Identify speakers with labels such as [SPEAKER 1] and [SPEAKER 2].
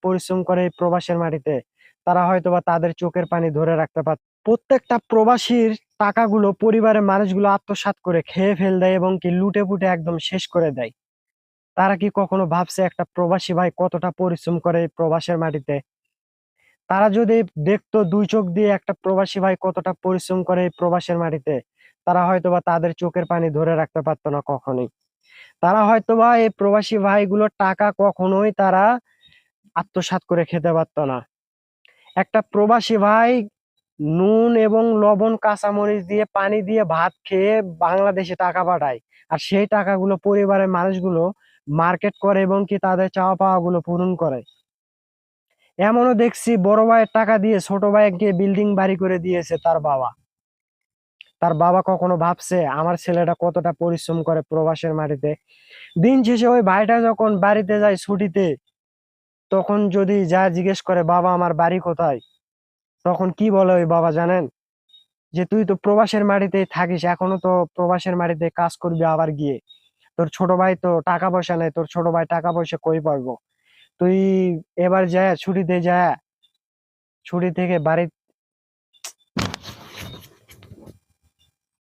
[SPEAKER 1] পরিশ্রম করে এই প্রবাসের মাটিতে, তারা হয়তো বা তাদের চোখের পানি ধরে রাখতে পারত। প্রত্যেকটা প্রবাসীর টাকাগুলো পরিবারের মানুষগুলো আত্মসাৎ করে খেয়ে ফেল দেয় এবং কি লুটে পুটে একদম শেষ করে দেয়। তারা কি কখনো ভাবছে একটা প্রবাসী ভাই কতটা পরিশ্রম করে এই প্রবাসের মাটিতে? তারা যদি দেখতো দুই চোখ দিয়ে একটা প্রবাসী ভাই কতটা পরিশ্রম করে এই প্রবাসের মাটিতে, তারা হয়তোবা তাদের চোখের পানি ধরে রাখতে পারতো না কখনোই। তারা হয়তোবা এই প্রবাসী ভাইগুলোর টাকা কখনোই তারা আত্মসাৎ করে খেতে পারতো না। একটা প্রবাসী ভাই নুন এবং লবণ কাঁচামরিচ দিয়ে পানি দিয়ে ভাত খেয়ে বাংলাদেশে টাকা পাঠায়, আর সেই টাকাগুলো পরিবারের মানুষগুলো মার্কেট করে এবং কি তাদের চাওয়া পাওয়া গুলো পূরণ করে। এমনও দেখছি বড় ভাইয়ের টাকা দিয়ে ছোট ভাইকে বিল্ডিং বাড়ি করে দিয়েছে তার বাবা। তার বাবা কখনো ভাবছে আমার ছেলেটা কতটা পরিশ্রম করে প্রবাসের মাটিতে? দিন শেষে ওই ভাইটা যখন বাড়িতে যায় ছুটিতে, তখন যদি যা জিজ্ঞেস করে বাবা আমার বাড়ি কোথায়, তখন কি বলে ওই বাবা জানেন? যে তুই তো প্রবাসের মাটিতেই থাকিস, এখনো তো প্রবাসের মাটিতে কাজ করবি আবার গিয়ে। তোর ছোট ভাই তো টাকা পয়সা নেই, তোর ছোট ভাই টাকা পয়সা কই পারবো? তুই এবার যা ছুটিতে যা, ছুটি থেকে বাড়ি